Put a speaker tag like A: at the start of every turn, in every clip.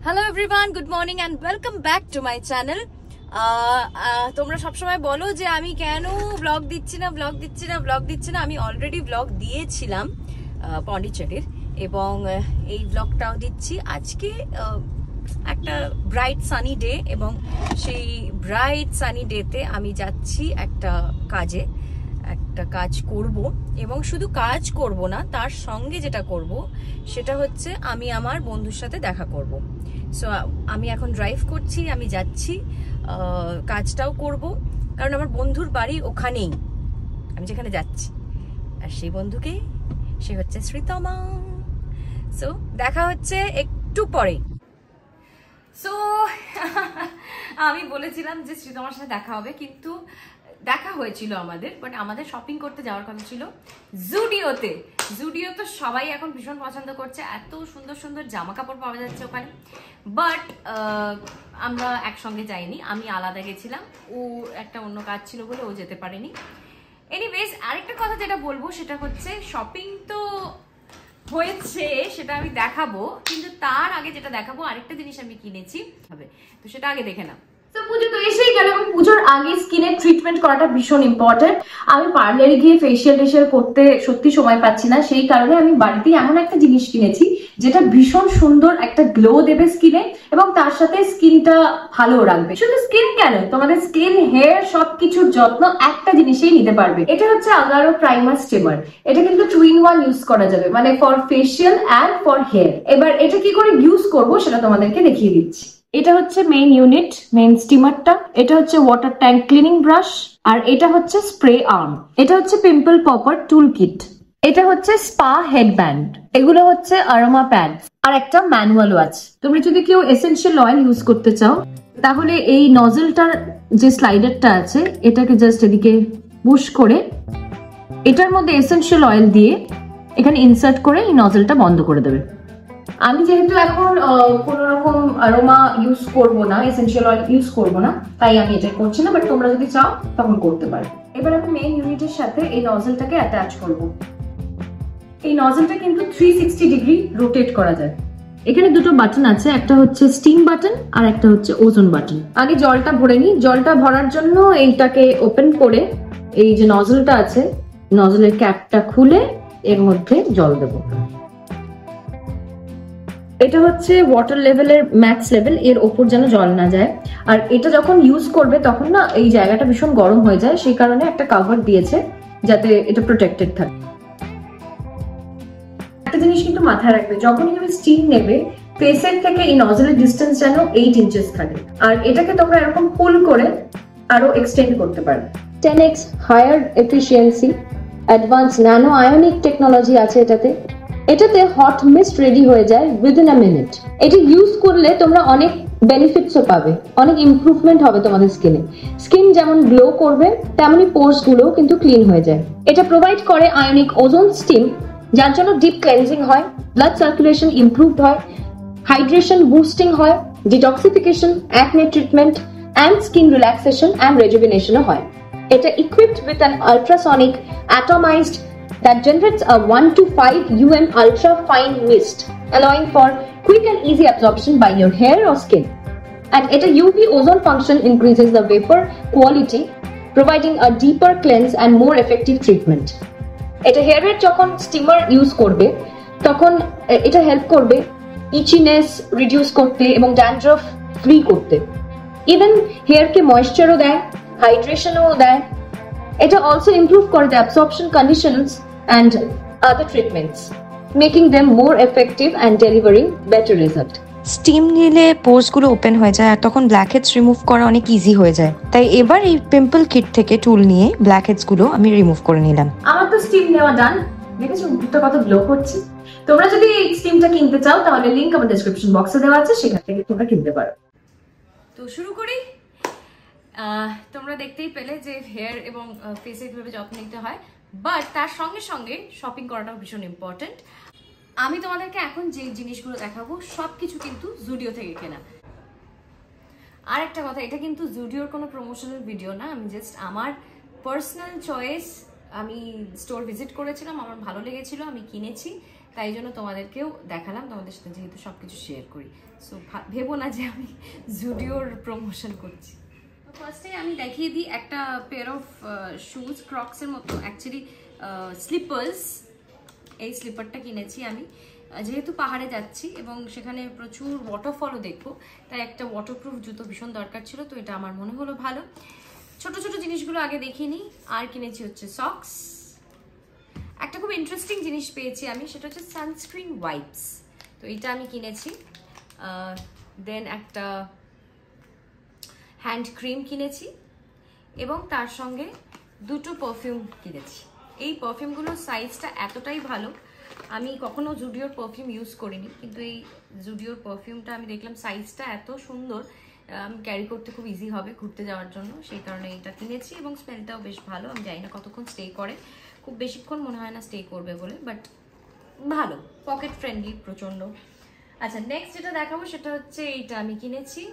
A: Hello everyone, good morning and welcome back to my channel. তোমরা সবসময় বলো যে আমি কেন ব্লগ দিচ্ছি না। আমি অলরেডি ব্লগ দিয়েছিলাম পন্ডিচেরির, এবং এই ব্লগটাও দিচ্ছি আজকে। একটা ব্রাইট সানি ডে, এবং সেই ব্রাইট সানি ডেতে আমি যাচ্ছি একটা কাজ করব, এবং শুধু কাজ করব না, তার সঙ্গে যেটা করব সেটা হচ্ছে আমি আমার বন্ধুর সাথে দেখা করব। সো আমি এখন ড্রাইভ করছি, আমি যাচ্ছি, কাজটাও করব, কারণ আমার বন্ধুর বাড়ি ওখানেই, আমি যেখানে যাচ্ছি। আর সেই বন্ধুকে, সে হচ্ছে শ্রীতমা। সো দেখা হচ্ছে একটু পরে। সো আমি বলেছিলাম যে শ্রীতমার সাথে দেখা হবে, কিন্তু দেখা হয়েছিল আমাদের, বাট আমাদের শপিং করতে যাওয়ার কথা ছিল জুডিওতে। জুডিও তো সবাই এখন ভীষণ পছন্দ করছে, এত সুন্দর সুন্দর জামা কাপড় পাওয়া যাচ্ছে ওখানে। বাট আমরা একসঙ্গে যাইনি, আমি আলাদা গেছিলাম, ও একটা অন্য কাজ ছিল বলে ও যেতে পারেনি। এনিওয়েজ, আরেকটা কথা যেটা বলবো সেটা হচ্ছে শপিং তো হয়েছে, সেটা আমি দেখাবো, কিন্তু তার আগে যেটা দেখাবো আরেকটা জিনিস আমি কিনেছি, তো সেটা আগে দেখে নাও।
B: তো পুজো তো এসেই গেল, এবং পুজোর আগে স্কিনের ট্রিটমেন্ট করাটা ভীষণ ইম্পর্টেন্ট। আমি পার্লারে গিয়ে ফেসিয়াল করতে সত্যি সময় পাচ্ছি না, সেই কারণে আমি বাড়িতেই এমন একটা জিনিস কিনেছি যেটা ভীষণ সুন্দর একটা গ্লো দেবে স্কিনে, এবং তার সাথে স্কিনটা ভালো রাখবে। শুধু স্কিন কেন, তোমাদের স্কিন, হেয়ার সবকিছুর যত্ন একটা জিনিসেই নিতে পারবে। এটা হচ্ছে আগারো প্রাইমার স্টিমার। এটা কিন্তু 2-in-1 ইউজ করা যাবে, মানে for facial and for hair. এবার এটা কি করে ইউজ করবো সেটা তোমাদেরকে দেখিয়ে দিচ্ছি। এটা হচ্ছে মেইন ইউনিট, মেইন স্টিমারটা। এটা হচ্ছে ওয়াটার ট্যাঙ্ক ক্লিনিং ব্রাশ, আর এটা হচ্ছে স্প্রে আর্ম। এটা হচ্ছে পিম্পল পপার টুল কিট। এটা হচ্ছে স্পা হেডব্যান্ড। এগুলো হচ্ছে অ্যারোমা প্যাডস, আর একটা ম্যানুয়ালও আছে। তোমরা যদি কেউ এসেনশিয়াল অয়েল ইউজ করতে চাও, তাহলে এই নজলটার যে স্লাইডারটা আছে, এটাকে জাস্ট এদিকে পুশ করে এটার মধ্যে এসেনশিয়াল অয়েল দিয়ে এখানে ইনসার্ট করে এই নজলটা বন্ধ করে দেবে। আমি যেহেতু এখন কোন রকম অ্যারোমা ইউজ করব না, এসেনশিয়াল অয়েল ইউজ করব না, তাই আমি এটা করছি না, বাট তোমরা যদি চাও তখন করতে পারো। এবার আমি মেইন ইউনিটের সাথে এই নজলটাকে অ্যাটাচ করব। এই নজলটা কিন্তু 360 ডিগ্রি রোটেট করা যায়। এখানে দুটো বাটন আছে, একটা হচ্ছে স্টিম বাটন আর একটা হচ্ছে ওজন বাটন। আগে জলটা ভরে নিই। জলটা ভরার জন্য এইটাকে ওপেন করে এই যে নজলটা আছে, নজলের ক্যাপটা খুলে এর মধ্যে জল দেবো। এটা হচ্ছে ওয়াটার লেভেলের ম্যাক্স লেভেল, এর ওপর যেন জল না যায়। আর এটা যখন ইউজ করবে তখন না এই জায়গাটা ভীষণ গরম হয়ে যায়, সেই কারণে একটা কভার দিয়েছে যাতে এটা প্রোটেক্টেড থাকে। একটা জিনিস কিন্তু মাথায় রাখবে, যখনই তুমি স্টিম নেবে, ফেসের থেকে এই নজলের ডিস্টেন্স যেন 8 ইঞ্চেস থাকে। আর এটাকে তোমরা এরকম পুল করে আরো এক্সটেন্ড করতে পারবে। 10x higher efficiency, advance nano ionic technology আছে এটাতে। এটাতে হট মিস্ট রেডি হয়ে যায় উইদিন আ মিনিট। এটা ইউজ করলে তোমরা অনেক বেনিফিটসও পাবে, অনেক ইমপ্রুভমেন্ট হবে তোমাদের স্কিনে। স্কিন যেমন গ্লো করবে, তেমনি পোর্স গুলো কিন্তু ক্লিন হয়ে যায়। এটা প্রোভাইড করে আয়নিক ওজোন স্টিম, যার জন্য ডিপ ক্লেন্সিং হয়, ব্লাড সার্কুলেশন ইমপ্রুভড হয়, হাইড্রেশন বুস্টিং হয়, detoxification, acne treatment and skin relaxation and রেজুভিনেশনও হয়। এটা equipped with an ultrasonic atomized that generates a 1 to 5 UM ultra fine mist, allowing for quick and easy absorption by your hair or skin. And its UV ozone function increases the vapor quality, providing a deeper cleanse and more effective treatment. এটা হেয়ারের যখন steamer use করবে তখন এটা help করবে itchiness reduce করতে এবং dandruff free করতে। Even হেয়ারকে ময়েশ্চারও দেয়, হাইড্রেশনও দেয়। এটা অলসো ইমপ্রুভ করে the absorption conditions and other treatments, making them more effective and delivering better result.
C: Steam নিলে পোর্স গুলো ওপেন হয়ে যায়, আর তখন ব্ল্যাক হেডস রিমুভ করা অনেক ইজি হয়ে যায়। তাই এবার এই পিম্পল কিট থেকে টুল নিয়ে ব্ল্যাক হেডস গুলো আমি রিমুভ করে নিলাম।
B: আমার তো স্টিম নেওয়া ডান। দেখেছো মুখটা কত গ্লো করছে। তোমরা যদি এই স্টিমটা কিনতে চাও তাহলে লিংক আমার ডেসক্রিপশন বক্সে দেওয়া আছে, সেখান থেকে তোমরা কিনতে পারো।
A: তো শুরু করি। তোমরা দেখতেই পেলে যে হেয়ার এবং ফেসে কিভাবে যত্ন নিতে হয়, বাট তার সঙ্গে সঙ্গে শপিং করাটাও ভীষণ ইম্পর্টেন্ট। আমি তোমাদেরকে এখন যে জিনিসগুলো দেখাবো সবকিছু কিন্তু জুডিও থেকে কেনা। আর একটা কথা, এটা কিন্তু জুডিওর কোনো প্রমোশনাল ভিডিও না, আমি জাস্ট আমার পার্সোনাল চয়েস। আমি স্টোর ভিজিট করেছিলাম, আমার ভালো লেগেছিল, আমি কিনেছি, তাই জন্য তোমাদেরকেও দেখালাম, তোমাদের সাথে যেহেতু সব কিছু শেয়ার করি। সো ভেবো না যে আমি জুডিওর প্রমোশন করছি। ফার্স্টে আমি দেখিয়ে দিই একটা পেয়ার অফ শুজ, ক্রক্সের মতো অ্যাকচুয়ালি স্লিপার্স। এই স্লিপারটা কিনেছি আমি, যেহেতু পাহাড়ে যাচ্ছি এবং সেখানে প্রচুর ওয়াটারফলও দেখবো, তাই একটা ওয়াটারপ্রুফ জুতো ভীষণ দরকার ছিল, তো এটা আমার মনে হলো ভালো। ছোট ছোট জিনিসগুলো আগে দেখিয়ে নিই। আর কিনেছি হচ্ছে সক্স। একটা খুব ইন্টারেস্টিং জিনিস পেয়েছি আমি, সেটা হচ্ছে সানস্ক্রিন ওয়াইপস, তো এটা আমি কিনেছি। দেন একটা হ্যান্ড ক্রিম কিনেছি এবং তার সঙ্গে দুটো পারফিউম কিনেছি। এই পারফিউমগুলোর সাইজটা এতটাই ভালো, আমি কখনো জুডিওর পারফিউম ইউজ করিনি, কিন্তু এই জুডিওর পারফিউমটা আমি দেখলাম সাইজটা এত সুন্দর, আমি ক্যারি করতে খুব ইজি হবে ঘুরতে যাওয়ার জন্য, সেই কারণে এটা কিনেছি। এবং স্মেলটাও বেশ ভালো, আমি জানি না কতক্ষণ স্টে করে, খুব বেশিক্ষণ মনে হয় না স্টে করবে বলে, বাট ভালো, পকেট ফ্রেন্ডলি প্রচণ্ড। আচ্ছা, নেক্সট যেটা দেখাবো সেটা হচ্ছে এইটা আমি কিনেছি।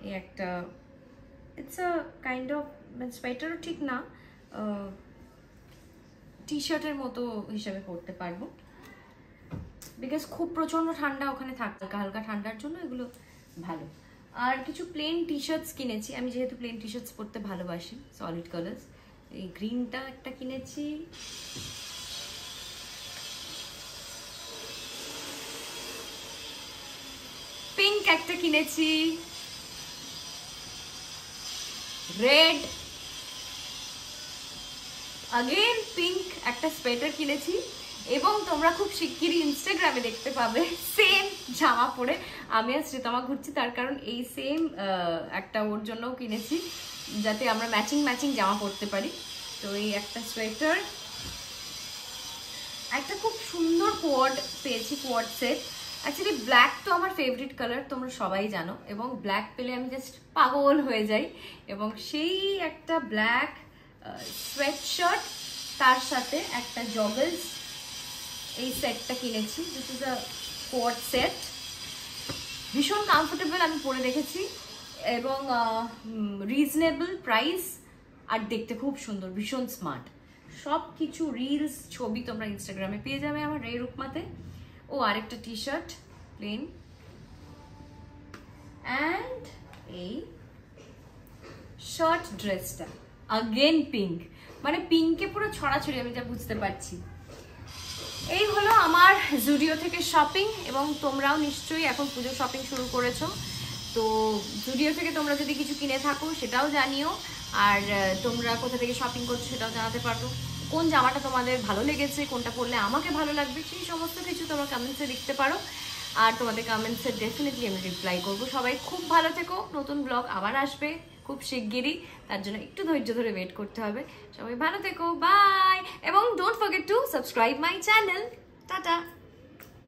A: এই একটা ইটস আ কাইন্ড অফ সোয়েটারও ঠিক না, টি শার্টের মতো হিসাবে পরতে পারবো, বিকজ খুব প্রচণ্ড ঠান্ডা ওখানে থাকতে, হালকা ঠান্ডার জন্য এগুলো ভালো। আর কিছু প্লেন টি শার্টস কিনেছি, আমি যেহেতু প্লেন টি শার্টস পরতে ভালোবাসি, সলিড কালার্স। এই গ্রিনটা একটা কিনেছি, পিঙ্ক একটা কিনেছি, রেড, अगेन পিঙ্ক একটা সোয়েটার কিনেছি। এবং তোমরা খুব শিগগিরই ইনস্টাগ্রামে দেখতে পাবে সেম জামা পরে আমি আর শ্রীতমা ঘুরছি, তার কারণ এই সেম একটা ওর জন্যও কিনেছি, যাতে আমরা ম্যাচিং ম্যাচিং জামা পরতে পারি। তো এই একটা সোয়েটার, একটা খুব সুন্দর কোয়ার্ড পেয়েছি, কোয়ার্ড সেট। অ্যাকচুয়ালি ব্ল্যাক তো আমার ফেভারিট কালার, তোমরা সবাই জানো, এবং ব্ল্যাক পেলে আমি জাস্ট পাগল হয়ে যাই। এবং সেই একটা ব্ল্যাক সোয়েট শার্ট, তার সাথে একটা জগলস, এই সেটটা কিনেছি। দিস ইজ আ কোয়ার্ড সেট, ভীষণ কমফোর্টেবল, আমি পরে দেখেছি, এবং রিজনেবল প্রাইস, আর দেখতে খুব সুন্দর, ভীষণ স্মার্ট। সব কিছু রিলস, ছবি তোমরা ইনস্টাগ্রামে পেয়ে যাবে আমার রে রূপমাতে। ও আরেকটা টি শার্ট প্লেন, অ্যান্ড এই শার্ট ড্রেসটা अगेन পিঙ্ক, মানে পিঙ্কে পুরো ছড়াছড়ি, আমি যা বুঝতে পারছি। এই হলো আমার জুডিও থেকে শপিং, এবং তোমরাও নিশ্চয়ই এখন পুজো শপিং শুরু করেছো, তো জুডিও থেকে তোমরা যদি কিছু কিনে থাকো সেটাও জানিও, আর তোমরা কোথা থেকে শপিং করছো সেটাও জানাতে পারো। কোন জামাটা তোমাদের ভালো লেগেছে, কোনটা পরলে আমাকে ভালো লাগবে, সেই সমস্ত কিছু তোমরা কমেন্টসে লিখতে পারো, আর তোমাদের কমেন্টসে ডেফিনেটলি আমি রিপ্লাই করবো। সবাই খুব ভালো থেকো, নতুন ব্লগ আবার আসবে খুব শিগগিরই, তার জন্য একটু ধৈর্য ধরে ওয়েট করতে হবে। সবাই ভালো থেকো, বাই, এবং don't forget to subscribe my channel. Tata.